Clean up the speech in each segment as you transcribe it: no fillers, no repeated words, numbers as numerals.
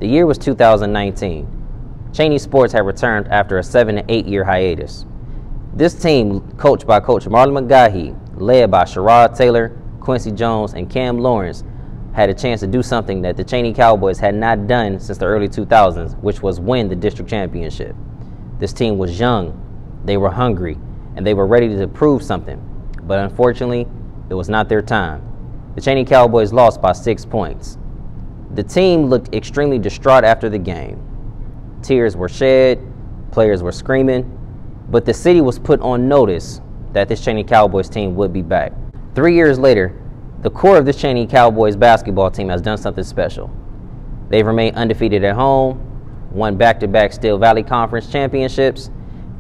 The year was 2019. Chaney Sports had returned after a 7- to 8-year hiatus. This team, coached by Coach Marlon McGaughy, led by Sherrod Taylor, Quincy Jones, and Cam Lawrence, had a chance to do something that the Chaney Cowboys had not done since the early 2000s, which was win the district championship. This team was young, they were hungry, and they were ready to prove something. But unfortunately, it was not their time. The Chaney Cowboys lost by 6 points. The team looked extremely distraught after the game. Tears were shed, players were screaming, but the city was put on notice that this Chaney Cowboys team would be back. 3 years later, the core of this Chaney Cowboys basketball team has done something special. They've remained undefeated at home, won back-to-back Steel Valley Conference championships,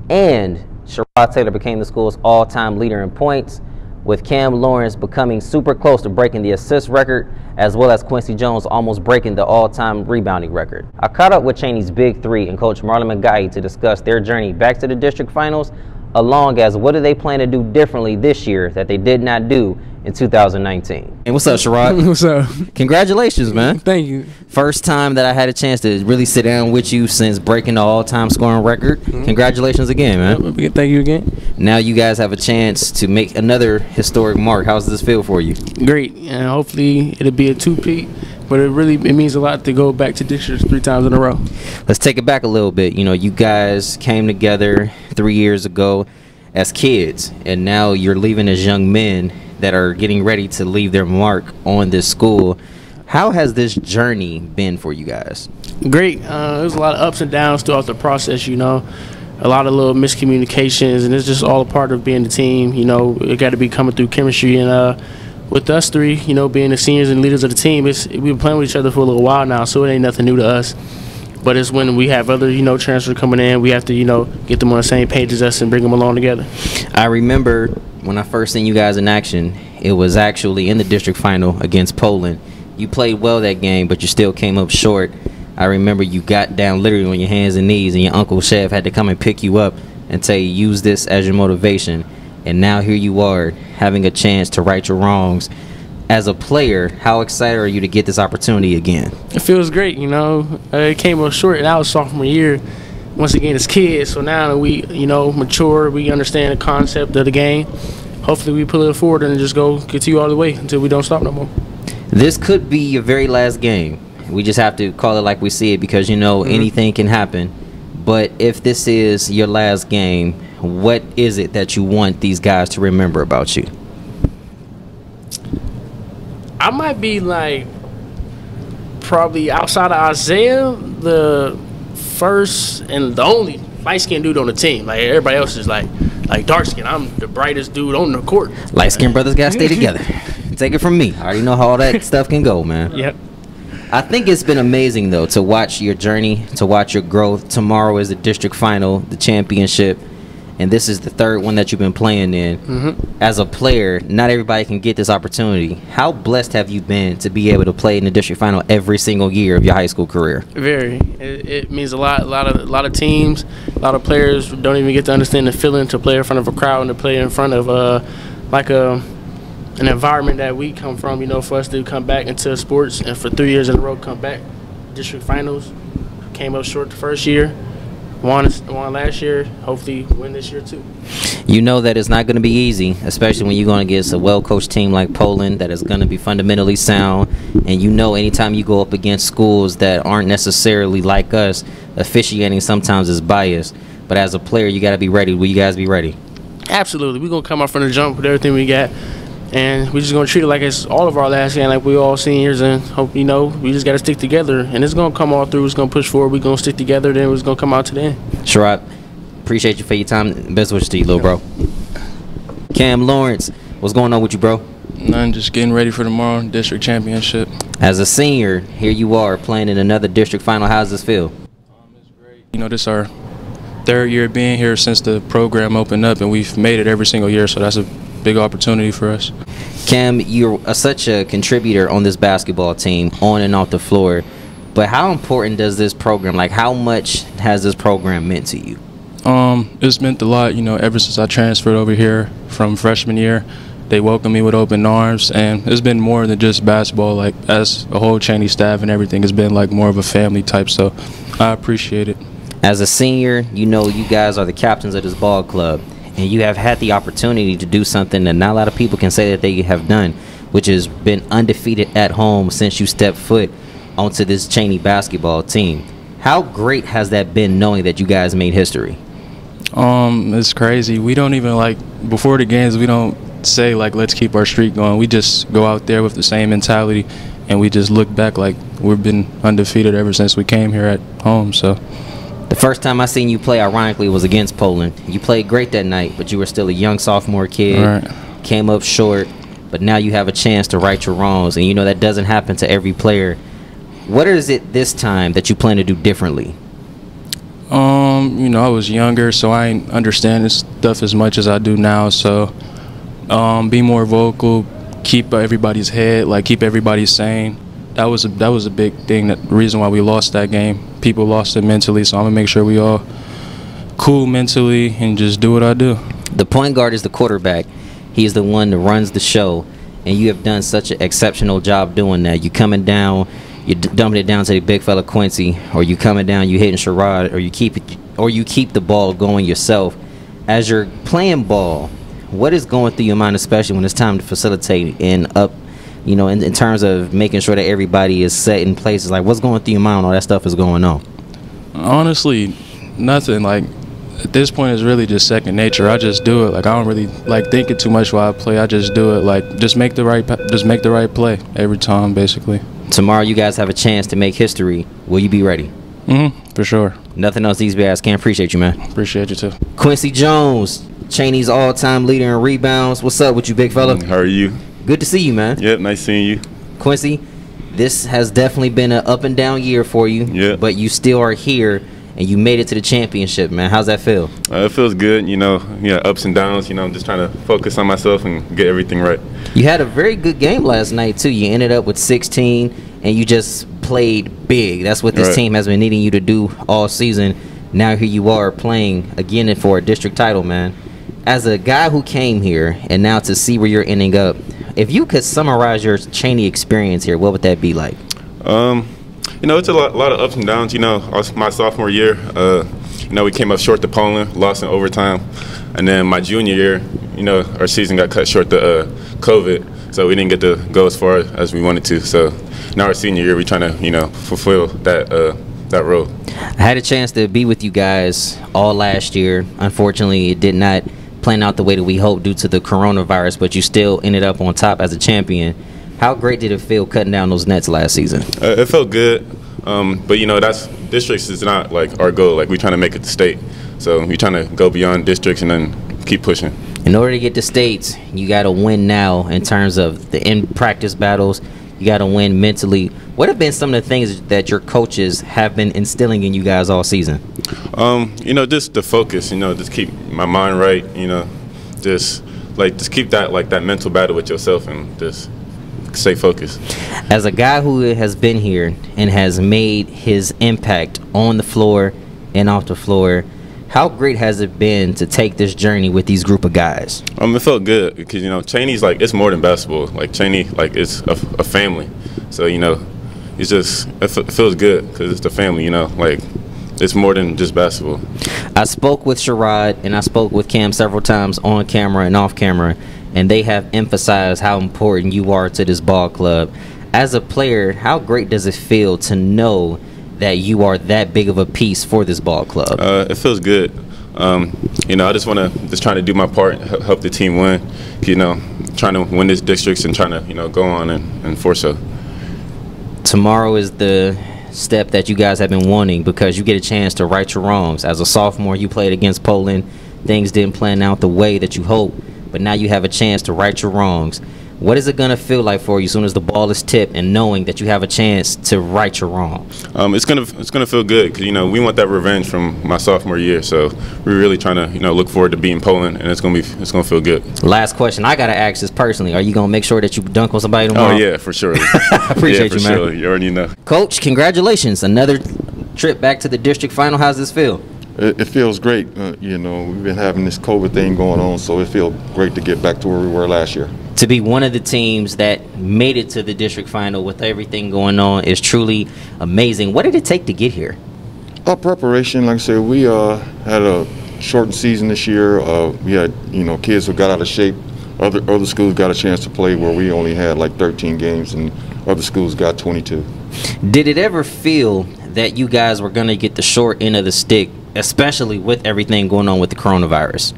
and Sherrod Taylor became the school's all-time leader in points, with Cam Lawrence becoming super close to breaking the assist record, as well as Quincy Jones almost breaking the all-time rebounding record. I caught up with Chaney's Big Three and Coach Marlon McGaughy to discuss their journey back to the district finals, along as what do they plan to do differently this year that they did not do in 2019. And what's up, Sherrod? What's up? Congratulations, man. Thank you. First time that I had a chance to really sit down with you since breaking the all-time scoring record. Congratulations again, man. Thank you again. Now you guys have a chance to make another historic mark. How does this feel for you? Great, and hopefully it'll be a two-peat, but it means a lot to go back to districts 3 times in a row. Let's take it back a little bit. You know, you guys came together 3 years ago as kids, and now you're leaving as young men that are getting ready to leave their mark on this school. How has this journey been for you guys? Great. There's a lot of ups and downs throughout the process, you know. A lot of little miscommunications, and it's just all a part of being the team. You know, it got to be coming through chemistry, and with us three, you know, being the seniors and leaders of the team, we've been playing with each other for a little while now, so it ain't nothing new to us. But it's when we have other, you know, transfers coming in, we have to, you know, get them on the same page as us and bring them along together. I remember when I first seen you guys in action, it was actually in the district final against Poland. You played well that game, but you still came up short. I remember you got down literally on your hands and knees, and your Uncle Chef had to come and pick you up and tell you, use this as your motivation. And now here you are, having a chance to right your wrongs. As a player, how excited are you to get this opportunity again? It feels great, you know. It came up short, and I was sophomore year, once again, as kids. So now that we, you know, mature, we understand the concept of the game. Hopefully we pull it forward and just go continue all the way until we don't stop no more. This could be your very last game. We just have to call it like we see it because, you know, anything can happen. But if this is your last game, what is it that you want these guys to remember about you? I might be like probably outside of Isaiah, the first and the only light-skinned dude on the team. Like everybody else is like dark-skinned. I'm the brightest dude on the court. Light-skinned brothers gotta stay together. Take it from me. I already know how all that stuff can go, man. Yep. I think it's been amazing, though, to watch your journey, to watch your growth. Tomorrow is the district final, the championship, and this is the third one that you've been playing in. As a player, not everybody can get this opportunity. How blessed have you been to be able to play in the district final every single year of your high school career? Very. It means a lot. A lot of teams, a lot of players don't even get to understand the feeling to play in front of a crowd and to play in front of an environment that we come from. You know, for us to come back into sports and for 3 years in a row come back district finals, came up short the first year. Won last year, hopefully win this year too. You know that it's not going to be easy, especially when you're going against a well-coached team like Poland that is going to be fundamentally sound. And you know anytime you go up against schools that aren't necessarily like us, officiating sometimes is biased. But as a player, you got to be ready. Will you guys be ready? Absolutely. We're going to come up from the jump with everything we got. And we're just going to treat it like it's all of our last game, like we all seniors, and hope, you know, we just got to stick together. And it's going to come all through. It's going to push forward. We're going to stick together. Then it's going to come out to the end. Sherrod, appreciate you for your time. Best wishes to you, little bro. Cam Lawrence, what's going on with you, bro? Nothing, just getting ready for tomorrow, district championship. As a senior, here you are playing in another district final. How does this feel? It's great. You know, this is our third year being here since the program opened up, and we've made it every single year, so that's a big opportunity for us. Cam, you're such a contributor on this basketball team, on and off the floor. But how important does this program, like how much has this program meant to you? It's meant a lot, you know, ever since I transferred over here from freshman year. They welcome me with open arms, and it's been more than just basketball. Like, as a whole Chaney staff and everything, it's been like more of a family type, so I appreciate it. As a senior, you know you guys are the captains of this ball club, and you have had the opportunity to do something that not a lot of people can say that they have done, which has been undefeated at home since you stepped foot onto this Chaney basketball team. How great has that been, knowing that you guys made history? It's crazy. We don't even, like, before the games, we don't say, like, let's keep our streak going. We just go out there with the same mentality, and we just look back like we've been undefeated ever since we came here at home. So the first time I seen you play, ironically, was against Poland. You played great that night, but you were still a young sophomore kid. Right. Came up short, but now you have a chance to right your wrongs, and you know that doesn't happen to every player. What is it this time that you plan to do differently? You know, I was younger, so I ain't understand this stuff as much as I do now. So, be more vocal, keep everybody's head, like keep everybody sane. That was a big thing. The reason why we lost that game. People lost it mentally, so I'm gonna make sure we all cool mentally and just do what I do. The point guard is the quarterback. He's the one that runs the show, and you have done such an exceptional job doing that. You coming down, you dumping it down to the big fella Quincy, or you coming down, you hitting Sherrod, or you keep the ball going yourself. As you're playing ball, what is going through your mind, especially when it's time to facilitate and up, you know, in terms of making sure that everybody is set in places? Like, what's going through your mind when all that stuff is going on? Honestly, nothing. Like, at this point, it's really just second nature. I just do it. Like, I don't really like thinking too much while I play. I just do it. Like, just make the right play every time, basically. Tomorrow, you guys have a chance to make history. Will you be ready? For sure. Nothing else these guys can. Appreciate you, man. Appreciate you too. Quincy Jones, Chaney's all-time leader in rebounds. What's up with you, big fella? How are you? Good to see you, man. Yep, nice seeing you. Quincy, this has definitely been an up and down year for you. Yeah. But you still are here, and you made it to the championship, man. How's that feel? It feels good, you know. Yeah, ups and downs. You know, I'm just trying to focus on myself and get everything right. You had a very good game last night too. You ended up with 16, and you just played big. That's what this team has been needing you to do all season. Now here you are playing again for a district title, man. As a guy who came here and now to see where you're ending up, if you could summarize your Chaney experience here, what would that be like? You know, it's a lot of ups and downs. You know, my sophomore year, you know, we came up short to Poland, lost in overtime. And then my junior year, you know, our season got cut short to COVID, so we didn't get to go as far as we wanted to. So now our senior year, we're trying to, you know, fulfill that role. I had a chance to be with you guys all last year. Unfortunately, it did not plan out the way that we hoped due to the coronavirus, but you still ended up on top as a champion. How great did it feel cutting down those nets last season? It felt good, but you know, that's districts is not like our goal. Like, we're trying to make it to state, so we're trying to go beyond districts and then keep pushing. In order to get to states, you got to win now in terms of the in-practice battles. You got to win mentally. What have been some of the things that your coaches have been instilling in you guys all season? You know, just the focus. You know, just keep my mind right. You know, just keep that mental battle with yourself and just stay focused. As a guy who has been here and has made his impact on the floor and off the floor, how great has it been to take this journey with these group of guys? It felt good because, you know, Chaney's like, it's more than basketball. Like, Chaney, like, it's a family. So, you know, it's just, it feels good because it's the family, you know, like, it's more than just basketball. I spoke with Sherrod and I spoke with Cam several times on camera and off camera, and they have emphasized how important you are to this ball club. As a player, how great does it feel to know that you are that big of a piece for this ball club? It feels good. You know, I just want to trying to do my part, help the team win. You know, trying to win this districts and trying to, you know, go on and force so. Tomorrow is the step that you guys have been wanting because you get a chance to right your wrongs. As a sophomore, you played against Poland. Things didn't plan out the way that you hoped, but now you have a chance to right your wrongs. What is it going to feel like for you as soon as the ball is tipped and knowing that you have a chance to right your wrongs? It's gonna feel good because, you know, we want that revenge from my sophomore year, so we're really trying to, you know, look forward to beating Poland, and it's gonna feel good. Last question, I gotta ask this personally: are you gonna make sure that you dunk on somebody tomorrow? Oh yeah, for sure. I appreciate you, man. Sure. You already know. Coach, congratulations! Another trip back to the district final. How's this feel? It feels great. You know, we've been having this COVID thing going on, so it feels great to get back to where we were last year. To be one of the teams that made it to the district final with everything going on is truly amazing. What did it take to get here? Our preparation, like I said, we had a shortened season this year. We had, kids who got out of shape. Other schools got a chance to play where we only had like 13 games, and other schools got 22. Did it ever feel that you guys were going to get the short end of the stick, especially with everything going on with the coronavirus?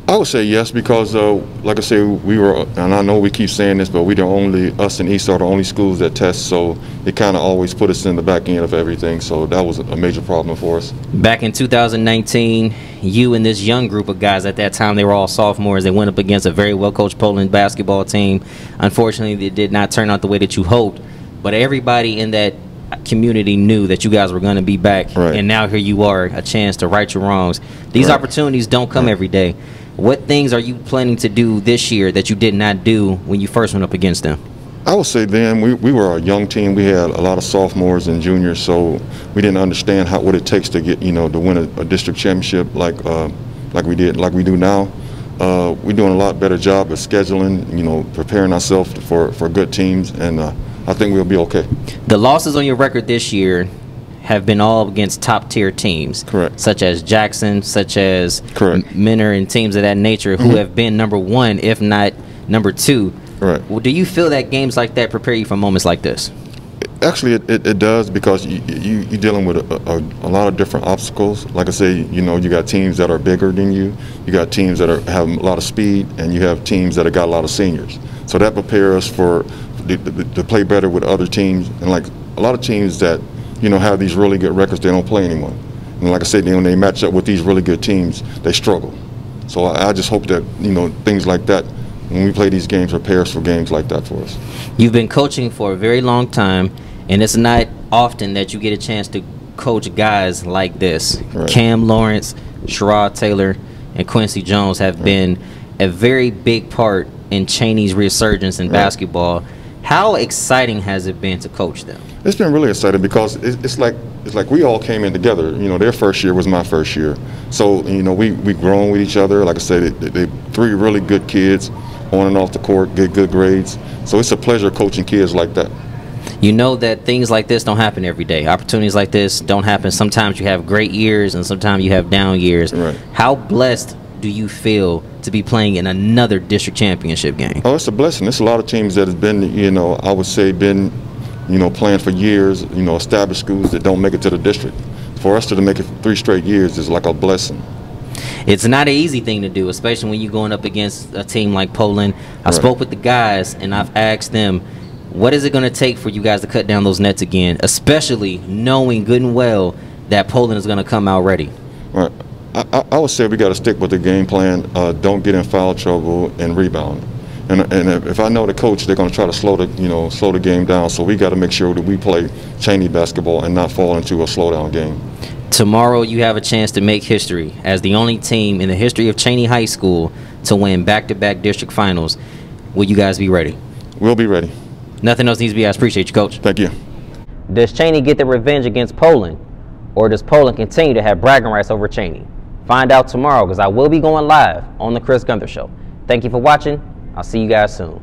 I would say yes, because like I say, we were, and I know we keep saying this, but us and East are the only schools that test, so it kind of always put us in the back end of everything, so that was a major problem for us. Back in 2019, you and this young group of guys, at that time they were all sophomores, they went up against a very well-coached Poland basketball team. Unfortunately, it did not turn out the way that you hoped, but everybody in that community knew that you guys were going to be back, right. And now here you are, a chance to right your wrongs. These right. opportunities don't come every day. What things are you planning to do this year that you did not do when you first went up against them? I would say then we were a young team. We had a lot of sophomores and juniors, so we didn't understand what it takes to get to win a district championship like we do now. We're doing a lot better job of scheduling, preparing ourselves for good teams, and I think we'll be okay. The losses on your record this year have been all against top-tier teams. Correct. Such as Jackson, such as Correct. Minner, and teams of that nature who have been number one, if not number two. Right. Well, do you feel that games like that prepare you for moments like this? Actually, it does, because you're dealing with a lot of different obstacles. Like I say, you got teams that are bigger than you. You got teams that have a lot of speed, and you have teams that have got a lot of seniors. So that prepares us to play better with other teams. And like a lot of teams that have these really good records, they don't play anymore. And like I said, when they match up with these really good teams, they struggle. So I just hope that things like that, when we play these games, prepare us for games like that for us. You've been coaching for a very long time, and it's not often that you get a chance to coach guys like this. Right. Cam Lawrence, Sherrod Taylor, and Quincy Jones have been a very big part in Chaney's resurgence in basketball. How exciting has it been to coach them? It's been really exciting, because it's like we all came in together. Their first year was my first year, so we grown with each other. Like I said, they three really good kids, on and off the court, get good grades. So it's a pleasure coaching kids like that. You know that things like this don't happen every day. Opportunities like this don't happen. Sometimes you have great years, and sometimes you have down years. Right. How blessed do you feel to be playing in another district championship game? Oh, it's a blessing. There's a lot of teams that have been, I would say, playing for years, established schools that don't make it to the district. For us to make it 3 straight years is like a blessing. It's not an easy thing to do, especially when you're going up against a team like Poland. I spoke with the guys, and I've asked them, what is it going to take for you guys to cut down those nets again, especially knowing good and well that Poland is going to come out ready? Right. I would say we got to stick with the game plan. Don't get in foul trouble and rebound. And if I know the coach, they're going to try to slow the game down. So we got to make sure that we play Chaney basketball and not fall into a slowdown game. Tomorrow you have a chance to make history as the only team in the history of Chaney High School to win back-to-back district finals. Will you guys be ready? We'll be ready. Nothing else needs to be asked. Appreciate you, Coach. Thank you. Does Chaney get the revenge against Poland, or does Poland continue to have bragging rights over Chaney? Find out tomorrow, because I will be going live on the Chris Gunther Show. Thank you for watching. I'll see you guys soon.